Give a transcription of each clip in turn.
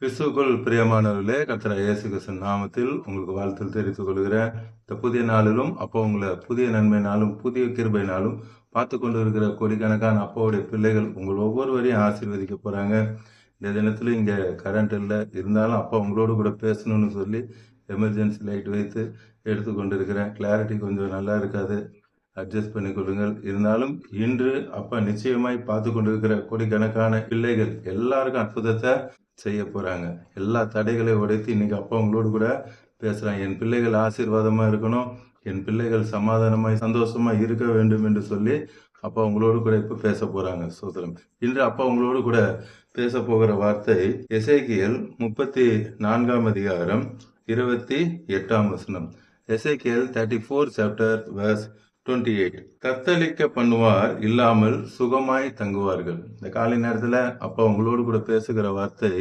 கிறிஸ்துவுக்குள் பிரியமானவர்களே, கர்த்தர் இயேசு கிறிஸ்துவின் நாமத்தில் உங்களுக்கு வாழ்த்து தெரிவித்துக் கொள்கிறேன். இந்த புதிய நாளிலும் அப்போ உங்களை புதிய நன்மையினாலும் புதிய கிருபையினாலும் பார்த்து கொண்டு இருக்கிற கோடிக்கணக்கான அப்பாவுடைய பிள்ளைகள் உங்கள் ஒவ்வொருவரையும் ஆசீர்வதிக்க போறாங்க. இந்த தினத்துல இங்க கரண்ட் இல்லை இருந்தாலும் அப்பா உங்களோடு கூட பேசணும்னு சொல்லி எமர்ஜென்சி லைட் வைத்து எடுத்து கொண்டு இருக்கிறேன். கிளாரிட்டி கொஞ்சம் நல்லா இருக்காது, அட்ஜஸ்ட் பண்ணி கொள்ளுங்கள். இருந்தாலும் இன்று அப்பா நிச்சயமாய் பார்த்து கொண்டிருக்கிற கோடிக்கணக்கான பிள்ளைகள் எல்லாருக்கும் அற்புதத்தை செய்ய போறாங்க. எல்லா தடைகளையும் உடைத்து இன்னைக்கு அப்பா உங்களோடு கூட பேசுறாங்க. என் பிள்ளைகள் ஆசீர்வாதமா இருக்கணும், என் பிள்ளைகள் சமாதானமாய் சந்தோஷமா இருக்க வேண்டும் என்று சொல்லி அப்பா உங்களோடு கூட இப்ப பேச போறாங்க. சோதரம் இன்று அப்பா உங்களோடு கூட பேச போகிற வார்த்தை எசேக்கியேல் 34 அதிகாரம் 28 வசனம். எசேக்கியேல் 34 சாப்டர் verse 28. தத்தளிக்க பண்ணுவார் இல்லாமல் சுகமாய் தங்குவார்கள். இந்த காலை நேரத்துல அப்பா உங்களோடு கூட பேசுகிற வார்த்தை,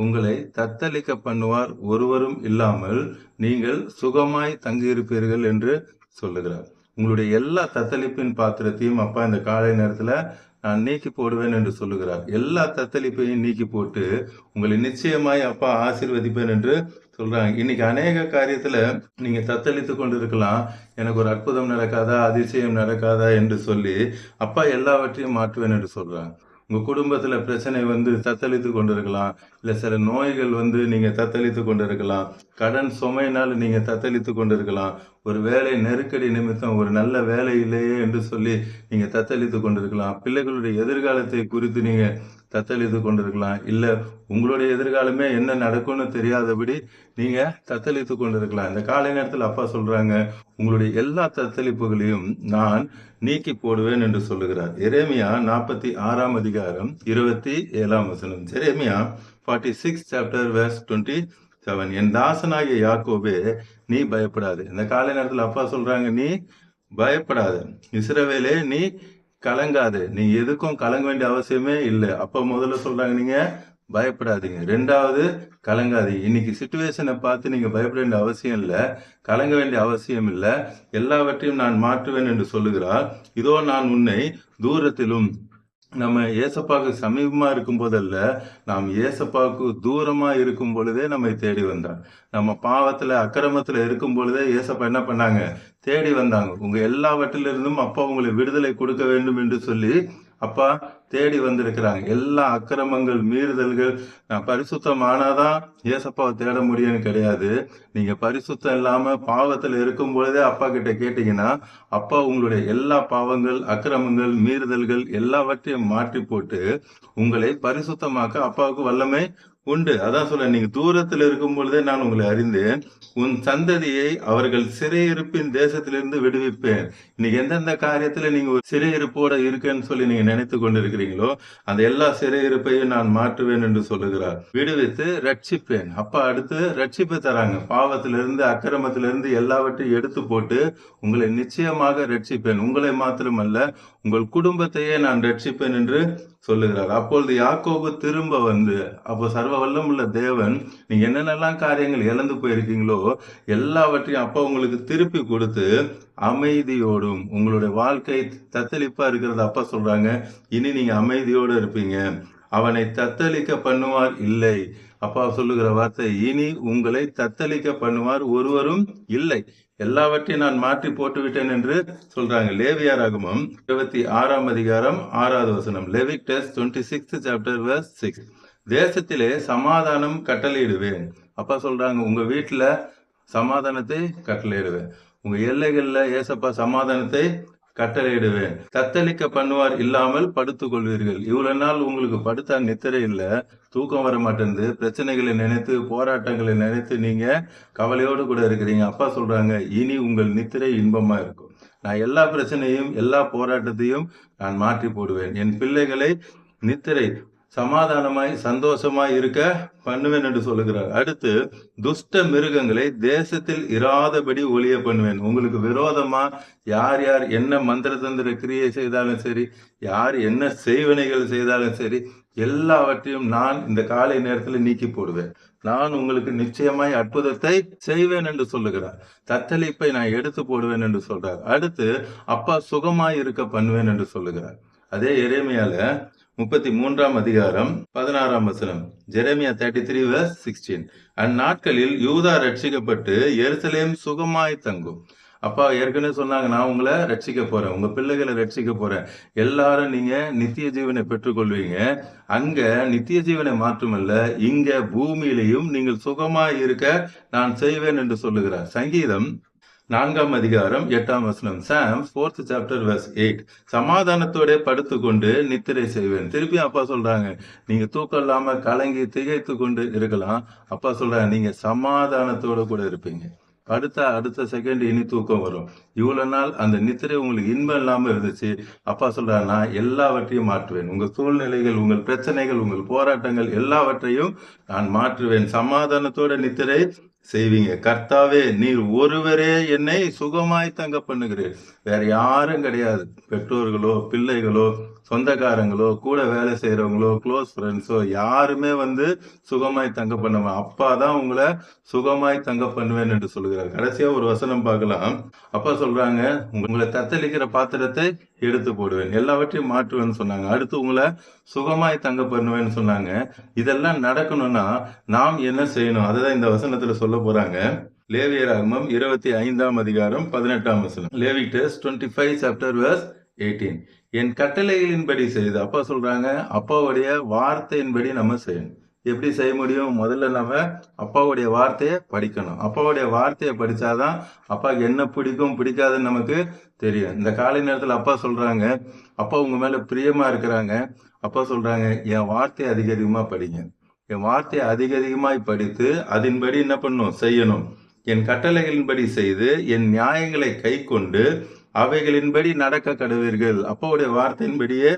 உங்களை தத்தளிக்க பண்ணுவார் ஒருவரும் இல்லாமல் நீங்கள் சுகமாய் தங்கியிருப்பீர்கள் என்று சொல்லுகிறார். உங்களுடைய எல்லா தத்தளிப்பின் பாத்திரத்தையும் அப்பா இந்த காலை நேரத்துல நான் நீக்கி போடுவேன் என்று சொல்லுகிறார். எல்லா தத்தளிப்பையும் நீக்கி போட்டு உங்களை நிச்சயமாய் அப்பா ஆசீர்வதிப்பேன் என்று சொல்றாங்க. இன்னைக்கு அநேக காரியத்துல நீங்க தத்தளித்து கொண்டு இருக்கலாம். எனக்கு ஒரு அற்புதம் நடக்காதா, அதிசயம் நடக்காதா என்று சொல்லி அப்பா எல்லாவற்றையும் மாற்றுவேன் என்று சொல்றாங்க. உங்க குடும்பத்துல பிரச்சனை தத்தளித்து கொண்டிருக்கலாம், இல்ல சில நோய்கள் நீங்க தத்தளித்து கொண்டிருக்கலாம், கடன் சுமையினால் நீங்க தத்தளித்து கொண்டிருக்கலாம், ஒரு வேலை நெருக்கடி நிமித்தம் ஒரு நல்ல வேலை இல்லையே என்று சொல்லி நீங்க தத்தளித்து கொண்டிருக்கலாம், பிள்ளைகளுடைய எதிர்காலத்தை குறித்து நீங்க தத்தளித்து கொண்டிருக்கலாம், இல்ல உங்களுடைய எதிர்காலமே என்ன நடக்கும்னு தெரியாதபடி நீங்க தத்தளித்து கொண்டிருக்கலாம். இந்த காலை நேரத்தில் அப்பா சொல்றாங்க, உங்களுடைய எல்லா தத்தளிப்புகளையும் நான் நீக்கி போடுவேன் என்று சொல்லுகிறார். எரேமியா 46 அதிகாரம் 27 வசனம். எரேமியா 46 சாப்டர் verse 27. என் தாசனாகிய யாக்கோபே நீ பயப்படாது. இந்த காலை நேரத்தில் அப்பா சொல்றாங்க, நீ பயப்படாத, இஸ்ரவேலே நீ கலங்காது, நீ எதுக்கும் கலங்க வேண்டிய அவசியமே இல்லை. அப்ப முதல்ல சொல்றாங்க, நீங்க பயப்படாதீங்க. ரெண்டாவது, கலங்காதீங்க. இன்னைக்கு சிச்சுவேஷனை பார்த்து நீங்க பயப்பட வேண்டிய அவசியம் இல்லை, கலங்க வேண்டிய அவசியம் இல்லை, எல்லாவற்றையும் நான் மாற்றுவேன் என்று சொல்லுகிறார். இதோ நான் உன்னை தூரத்திலும், நம்ம ஏசப்பாவுக்கு சமீபமா இருக்கும் போதல்ல, நாம் ஏசப்பாவுக்கு தூரமா இருக்கும் பொழுதே நம்மை தேடி வந்தார். நம்ம பாவத்துல அக்கிரமத்துல இருக்கும் பொழுதே ஏசப்பா என்ன பண்ணாங்க, தேடி வந்தாங்க. உங்க எல்லாவற்றிலிருந்தும் அப்பா உங்களை விடுதலை கொடுக்க வேண்டும் என்று சொல்லி அப்பா தேடி வந்திருக்கிறாங்க. எல்லா அக்கிரமங்கள் மீறுதல்கள், நான் பரிசுத்தம் ஆனாதான் ஏசப்பாவை தேட முடியும்னு கிடையாது. நீங்க பரிசுத்தம் இல்லாம பாவத்துல இருக்கும் பொழுதே அப்பா கிட்ட கேட்டீங்கன்னா அப்பா உங்களுடைய எல்லா பாவங்கள், அக்கிரமங்கள், மீறுதல்கள் எல்லாவற்றையும் மாற்றி போட்டு உங்களை பரிசுத்தமாக்க அப்பாவுக்கு வல்லமை உண்டு. அதான் சொல்ல, நீங்க தூரத்தில் இருக்கும் பொழுதே நான் உங்களை அறிந்தேன், உன் சந்ததியை அவர்கள் சிறையிருப்பின் தேசத்திலிருந்து விடுவிப்பேன். இன்னைக்கு எந்தெந்த காரியத்துல நீங்க ஒரு சிறையிருப்போட இருக்குன்னு சொல்லி நீங்க நினைத்து கொண்டிருக்கிறீங்களோ அந்த எல்லா சிறையிருப்பையும் நான் மாற்றுவேன் என்று சொல்லுகிறார். விடுவித்து ரட்சிப்பேன். அப்பா அடுத்து ரட்சிப்பு தராங்க. பாவத்திலிருந்து அக்கிரமத்திலிருந்து எல்லாவற்றையும் எடுத்து போட்டு உங்களை நிச்சயமாக ரட்சிப்பேன். உங்களை மாத்திரமல்ல, உங்கள் குடும்பத்தையே நான் ரட்சிப்பேன் என்று சொல்லுகிறார். அப்பொழுது யாக்கோபு திரும்ப அப்போ சர்வ வல்லமுள்ள தேவன், நீங்க என்னென்னலாம் காரியங்கள் இழந்து போயிருக்கீங்களோ எல்லாவற்றையும் அப்பா உங்களுக்கு திருப்பி கொடுத்து அமைதியோடும், உங்களுடைய வாழ்க்கை தத்தளிப்பா இருக்கிறது அப்பா சொல்றாங்க, இனி நீங்க அமைதியோடு இருப்பீங்க. அவனை தத்தளிக்க பண்ணுவார் இல்லை. அப்பா சொல்லுகிற வார்த்தை, இனி உங்களை தத்தளிக்க பண்ணுவார் ஒருவரும் இல்லை, எல்லாவற்றையும் நான் மாற்றி போட்டு விட்டேன் என்று சொல்றாங்க. லேவியராகமம் 26 அதிகாரம் 6 வசனம். லெவிக்டஸ் 26 சாப்டர் verse 6. தேசத்திலே சமாதானம் கட்டளையிடுவேன். அப்பா சொல்றாங்க, உங்க வீட்டுல சமாதானத்தை கட்டளையிடுவேன், உங்க எல்லைகள்ல ஏசப்பா சமாதானத்தை கட்டளையிடுவேன். தத்தளிக்க பண்ணுவார் இல்லாமல் படுத்துக் கொள்வீர்கள். இவ்வளவு நாள் உங்களுக்கு படுத்தா நித்திரை இல்லை, தூக்கம் வர மாட்டேங்குது, பிரச்சனைகளை நினைத்து போராட்டங்களை நினைத்து நீங்க கவலையோடு கூட இருக்கிறீங்க. அப்பா சொல்றாங்க, இனி உங்கள் நித்திரை இன்பமா இருக்கும். நான் எல்லா பிரச்சனையும் எல்லா போராட்டத்தையும் நான் மாற்றி போடுவேன். என் பிள்ளைகளை நித்திரை சமாதானமாய் சந்தோஷமாய் இருக்க பண்ணுவேன் என்று சொல்லுகிறார். அடுத்து, துஷ்ட மிருகங்களை தேசத்தில் இராதபடி ஒளிய பண்ணுவேன். உங்களுக்கு விரோதமா யார் யார் என்ன மந்திர தந்திர கிரியை செய்தாலும் சரி, யார் என்ன செய்வினைகள் செய்தாலும் சரி, எல்லாவற்றையும் நான் இந்த காலை நேரத்தில் நீக்கி போடுவேன். நான் உங்களுக்கு நிச்சயமாய் அற்புதத்தை செய்வேன் என்று சொல்லுகிறார். தத்தளிப்பை நான் எடுத்து போடுவேன் என்று சொல்றார். அடுத்து, அப்பா சுகமாய் இருக்க பண்ணுவேன் என்று சொல்லுகிறார். அதே எரேமியால 33ஆம் அதிகாரம் 16ஆம் வசனம். ஜெரேமியா 33:16. அந்நாட்களில் யூதா ரட்சிக்கப்பட்டு எருசலேம் சுகமாய் தங்கும். அப்பா ஏற்கனவே சொன்னாங்க, நான் உங்களை ரட்சிக்க போறேன், உங்க பிள்ளைகளை ரட்சிக்க போறேன், எல்லாரும் நீங்க நித்திய ஜீவனை பெற்றுக்கொள்வீங்க. அங்க நித்திய ஜீவனை மாற்றமல்ல, இங்க பூமியிலையும் நீங்கள் சுகமாய் இருக்க நான் செய்வேன் என்று சொல்லுகிறார். சங்கீதம் 4ஆம் அதிகாரம் 8ஆம் வசனம். Psalms 4th chapter verse 8. சமாதானத்தோட படுத்துக்கொண்டு நித்திரை செய்வேன். திருப்பி அப்பா சொல்றாங்க, நீங்க தூக்கம் இல்லாம கலங்கி திகைத்து கொண்டு இருக்கலாம். அப்பா சொல்றாங்க, நீங்க சமாதானத்தோட கூட இருப்பீங்க. அடுத்த செகண்ட் இனி தூக்கம் வரும். இவ்வளவு நாள் அந்த நித்திரை உங்களுக்கு இன்பம் இல்லாம இருந்துச்சு. அப்பா சொல்றாங்க, நான் எல்லாவற்றையும் மாற்றுவேன். உங்க சூழ்நிலைகள், உங்கள் பிரச்சனைகள், உங்கள் போராட்டங்கள் எல்லாவற்றையும் நான் மாற்றுவேன். சமாதானத்தோட நித்திரை செய்வீங்க. கர்த்தாவே, நீர் ஒருவரே என்னை சுகமாய் தங்க பண்ணுகிறீர். வேற யாரும் கிடையாது. பெற்றோர்களோ, பிள்ளைகளோ, சொந்தக்காரங்களோ, கூட வேலை செய்யறவங்களோ, க்ளோஸ் ஃப்ரெண்ட்ஸோ யாருமே சுகமாய் தங்க பண்ணுவேன். அப்பா தான் உங்களை சுகமாய் தங்க பண்ணுவேன் என்று சொல்லுகிறார். கடைசியா ஒரு வசனம் பார்க்கலாம். அப்பா சொல்றாங்க, உங்களை தத்தளிக்கிற பாத்திரத்தை எடுத்து போடுவேன், எல்லாவற்றையும் மாற்றுவேன்னு சொன்னாங்க. அடுத்து உங்களை சுகமாய் தங்க பண்ணுவேன்னு சொன்னாங்க. இதெல்லாம் நடக்கணும்னா நாம் என்ன செய்யணும்? அதுதான் இந்த வசனத்துல சொல்ல போறாங்க. லேவியராகமம் 25ஆம் அதிகாரம் 18ஆம் வசனம். லேவிட்டஸ் 25 chapter verse 18. என் கட்டளைகளின்படி செய்து. அப்பா சொல்றாங்க, அப்பாவுடைய வார்த்தையின்படி நம்ம செய்யணும். எப்படி செய்ய முடியும்? முதல்ல நம்ம அப்பாவுடைய வார்த்தையை படிக்கணும். அப்பாவுடைய வார்த்தையை படிச்சாதான் அப்பாவுக்கு என்ன பிடிக்கும் பிடிக்காதுன்னு நமக்கு தெரியும். இந்த காலை நேரத்தில் அப்பா சொல்றாங்க, அப்பா உங்க மேல பிரியமா இருக்கிறாங்க. அப்பா சொல்றாங்க, என் வார்த்தையை அதிகமா படிங்க. என் வார்த்தையை அதிகமாய் படித்து அதன்படி என்ன பண்ணணும்? செய்யணும். என் கட்டளைகளின்படி செய்து என் நியாயங்களை கை கொண்டு அவைகளின்படி நடக்க கடவீர்கள். அப்பாவுடைய வார்த்தையின்படியே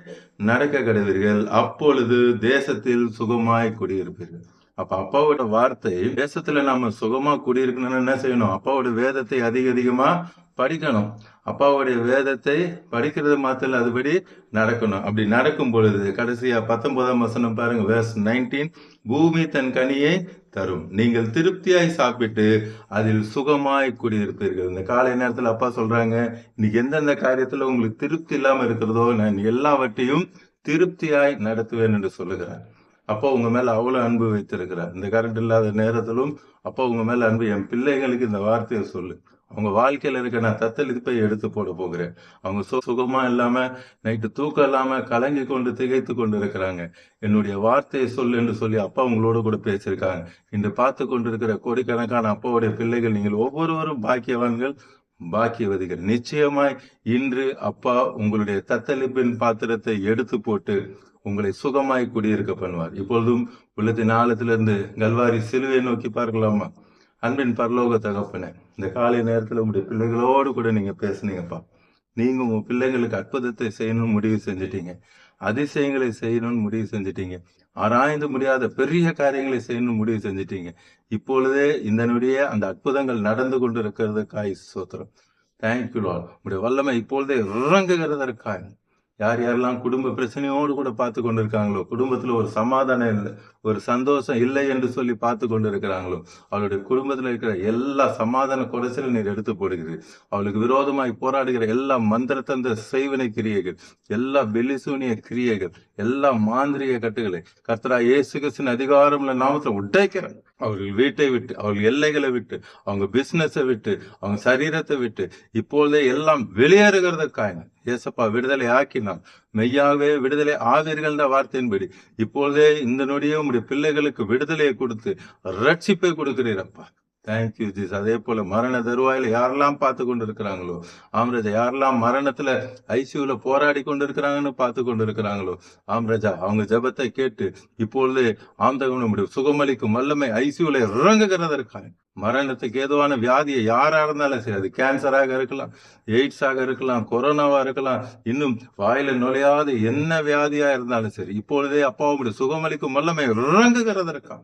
நடக்க கடவீர்கள். அப்பொழுது தேசத்தில் சுகமாய் குடியிருப்பீர்கள். அப்ப அப்பாவோட வார்த்தை தேசத்துல நாம சுகமா குடியிருக்கணும்னு என்ன செய்யணும்? அப்பாவோட வேதத்தை அதிகமா படிக்கணும். அப்பாவுடைய வேதத்தை படிக்கிறது மாத்திரம் அதுபடி நடக்கணும். அப்படி நடக்கும் பொழுது கடைசியா 19ஆம் வசனம் பாருங்க, verse 19. பூமி தன் கனியை தரும், நீங்கள் திருப்தியாய் சாப்பிட்டு அதில் சுகமாய் குடியிருப்பீர்கள். இந்த காலை நேரத்தில் அப்பா சொல்றாங்க, இன்னைக்கு எந்தெந்த காரியத்துல உங்களுக்கு திருப்தி இல்லாம இருக்கிறதோ நான் எல்லாவற்றையும் திருப்தியாய் நடத்துவேன் என்று சொல்லுகிறார். அப்பா உங்க மேல அவ்வளவு அன்பு வைத்திருக்கிறார். இந்த கரண்ட் இல்லாத நேரத்திலும் அப்பா உங்க மேல அன்பு. என் பிள்ளைகளுக்கு இந்த வார்த்தையை சொல்லு. அவங்க வாழ்க்கையில இருக்க நான் தத்தளிப்பை எடுத்து போட போகிறேன். அவங்க சுகமா இல்லாம, நைட்டு தூக்கம் இல்லாம, கலங்கி கொண்டு திகைத்து கொண்டு இருக்கிறாங்க. என்னுடைய வார்த்தையை சொல்லு என்று சொல்லி அப்பா உங்களோட கூட பேசியிருக்காங்க. இன்று பார்த்து கொண்டிருக்கிற கோடிக்கணக்கான அப்பாவுடைய பிள்ளைகள் நீங்கள் ஒவ்வொருவரும் பாக்கியவான்கள், பாக்கியவதிகள். நிச்சயமாய் இன்று அப்பா உங்களுடைய தத்தளிப்பின் பாத்திரத்தை எடுத்து போட்டு உங்களை சுகமாய் குடியிருக்க பண்ணுவார். இப்பொழுதும் உள்ளத்தின் ஆழத்திலிருந்து கல்வாரி சிலுவை நோக்கி பார்க்கலாமா? அன்பின் பரலோக தகப்பனே, இந்த காலை நேரத்தில் உங்களுடைய பிள்ளைகளோடு கூட நீங்க பேசுனீங்கப்பா. நீங்க உங்க பிள்ளைகளுக்கு அற்புதத்தை செய்யணும்னு முடிவு செஞ்சிட்டீங்க. அதிசயங்களை செய்யணும்னு முடிவு செஞ்சிட்டீங்க. ஆராய்ந்து முடியாத பெரிய காரியங்களை செய்யணும்னு முடிவு செஞ்சிட்டீங்க. இப்பொழுதே இந்த அந்த அற்புதங்கள் நடந்து கொண்டு இருக்கிறதுக்காய் ஸ்தோத்திரம். Thank you Lord. உங்களுடைய வல்லமை இப்பொழுதே இறங்குகிறதற்காய் யார் யாரெல்லாம் குடும்ப பிரச்சனையோடு கூட பார்த்து கொண்டு இருக்காங்களோ, குடும்பத்துல ஒரு சமாதானம் இல்லை, ஒரு சந்தோஷம் இல்லை என்று சொல்லி பார்த்து கொண்டு இருக்கிறாங்களோ, அவளுடைய குடும்பத்துல இருக்கிற எல்லா சமாதான குறைச்சலும் நீர் எடுத்து போடுகிறீர். அவளுக்கு விரோதமாய் போராடுகிற எல்லா மந்திரத்தந்த செய்வினை கிரியைகள், எல்லா பெலிசூனிய கிரியைகள், எல்லா மாந்திரிக கட்டுகளை கர்த்தரா இயேசு கிறிஸ்துவின் அதிகாரமுள்ள நாமத்துல உடைக்கிறேன். அவர்கள் வீட்டை விட்டு, அவர்கள் எல்லைகளை விட்டு, அவங்க பிசினஸை விட்டு, அவங்க சரீரத்தை விட்டு இப்பொழுதே எல்லாம் வெளியேறுகிறதுக்காக ஏசப்பா விடுதலை ஆக்கினான். மெய்யாகவே விடுதலை ஆவீர்கள் வார்த்தையின்படி இப்பொழுதே இந்த நொடியே உங்களுடைய பிள்ளைகளுக்கு விடுதலையை கொடுத்து ரட்சிப்பை கொடுக்கிறீரப்பா. தேங்க்யூ ஜீஸ். அதே போல மரண தருவாயில யாரெல்லாம் பார்த்து கொண்டு இருக்கிறாங்களோ, ஆம்ரஜா யாரெல்லாம் மரணத்துல ஐசியூல போராடி கொண்டு இருக்கிறாங்கன்னு பார்த்து கொண்டு இருக்கிறாங்களோ, ஆம்ரஜா அவங்க ஜபத்தை கேட்டு இப்பொழுது நம்முடைய சுகமளிக்கும் வல்லமை ஐசியூல இறங்குகிறதற்காக மரணத்துக்கு ஏதுவான வியாதியை யாரா இருந்தாலும் சரி, அது கேன்சராக இருக்கலாம், எய்ட்ஸாக இருக்கலாம், கொரோனாவா இருக்கலாம், இன்னும் வாயில நுழையாத என்ன வியாதியா இருந்தாலும் சரி, இப்பொழுதே அப்பாவுடைய சுகமளிக்கும் வல்லமை இறங்குகிறதற்காக,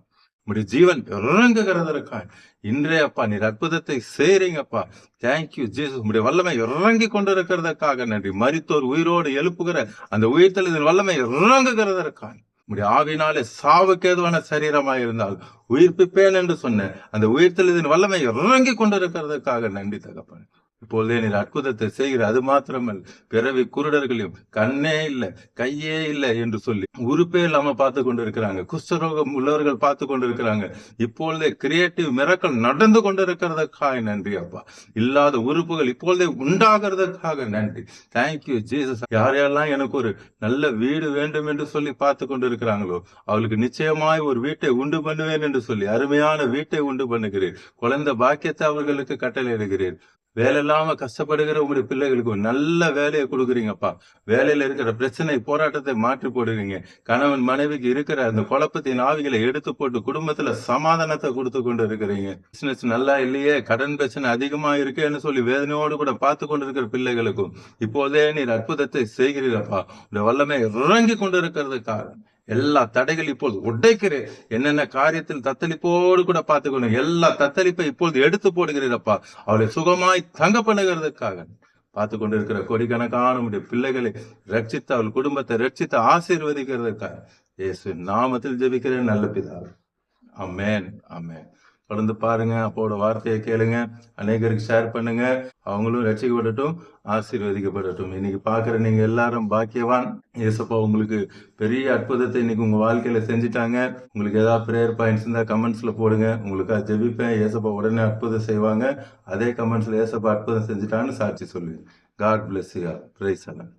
உடைய ஜீவன் இறங்குகிறதற்காக இன்றைய அப்பா நீர் அற்புதத்தை செய்றீங்கப்பா. Thank you Jesus. உடைய வல்லமை இறங்கி கொண்டிருக்கிறதற்காக நன்றி. மரித்தோர் உயிரோடு எழுப்புகிற அந்த உயிர்த்தெழுதல் வல்லமை இறங்குகிறதற்காக உடைய ஆவினாலே சாவுக்கு ஏதுவான சரீரமாக இருந்தால் உயிர்ப்பிப்பேன் என்று சொன்ன அந்த உயிர்த்தெழுதலின் வல்லமை இறங்கி கொண்டிருக்கிறதுக்காக நன்றி தகப்பன். இப்பொழுதே நீர் அற்புதத்தை செய்கிற அது மாத்திரமல்ல, பிறவி குருடர்களையும் கண்ணே இல்லை கையே இல்லை என்று சொல்லி உறுப்பே இல்லாம பார்த்து கொண்டு இருக்கிறாங்க. குஷ்டரோகம் உள்ளவர்கள் பார்த்து கொண்டு இருக்கிறாங்க. இப்பொழுதே கிரியேட்டிவ் மிரக்கல் நடந்து கொண்டிருக்கிறதுக்காக நன்றி அப்பா. இல்லாத உறுப்புகள் இப்பொழுதே உண்டாகிறதுக்காக நன்றி. Thank you Jesus. யாரெல்லாம் எனக்கு ஒரு நல்ல வீடு வேண்டும் என்று சொல்லி பார்த்து கொண்டு இருக்கிறாங்களோ அவளுக்கு நிச்சயமாய் ஒரு வீட்டை உண்டு பண்ணுவேன் என்று சொல்லி அருமையான வீட்டை உண்டு பண்ணுகிறேன். குழந்தை பாக்கியத்தை அவர்களுக்கு கட்டளையிடுகிறேன். வேலை இல்லாம கஷ்டப்படுகிற உங்களுடைய பிள்ளைகளுக்கு ஒரு நல்ல வேலையை கொடுக்குறீங்கப்பா. வேலையில இருக்கிற பிரச்சனை போராட்டத்தை மாற்றி போடுறீங்க. கணவன் மனைவிக்கு இருக்கிற அந்த குழப்பத்தின் ஆவிகளை எடுத்து போட்டு குடும்பத்துல சமாதானத்தை கொடுத்து கொண்டு இருக்கிறீங்க. பிசினஸ் நல்லா இல்லையே, கடன் பிரச்சனை அதிகமா இருக்கேன்னு சொல்லி வேதனையோடு கூட பார்த்து கொண்டு இருக்கிற பிள்ளைகளுக்கும் இப்போதே நீர் அற்புதத்தை செய்கிறீரப்பா. இந்த வல்லமை இறங்கி கொண்டு இருக்கிறதுக்காக எல்லா தடைகள் இப்போது உடைக்கிறேன். என்னென்ன காரியத்தில் தத்தளிப்போடு கூட பார்த்துக்கொண்டு எல்லா தத்தளிப்பை இப்பொழுது எடுத்து போடுகிறீரப்பா. அவளை சுகமாய் தங்க பண்ணுகிறதுக்காக பார்த்து கொண்டு இருக்கிற கோடிக்கணக்கான பிள்ளைகளை ரட்சித்து அவள் குடும்பத்தை ரட்சித்து ஆசீர்வதிக்கிறதுக்காக இயேசு நாமத்தில் ஜெபிக்கிறேன் நல்ல பிதாவே. ஆமென் ஆமென். தொடர்ந்து பாருங்க, அப்போட வார்த்தையை கேளுங்க, அநேகருக்கு ஷேர் பண்ணுங்க, அவங்களும் ரட்சிக்கப்படட்டும், ஆசீர்வதிக்கப்படட்டும். இன்னைக்கு பாக்குற நீங்க எல்லாரும் பாக்கியவான். இயேசப்பா உங்களுக்கு பெரிய அற்புதத்தை இன்னைக்கு உங்க வாழ்க்கையில செஞ்சுட்டாங்க. உங்களுக்கு ஏதாவது பிரேயர் பாயிண்ட்ஸ் இருந்தா கமெண்ட்ஸ்ல போடுங்க, உங்களுக்கு ஜெபிப்பேன். இயேசப்பா உடனே அற்புதம் செய்வாங்க. அதே கமெண்ட்ஸ்ல இயேசப்பா அற்புதம் செஞ்சுட்டான்னு சாட்சி சொல்லுங்க. God bless you. Praise Allah.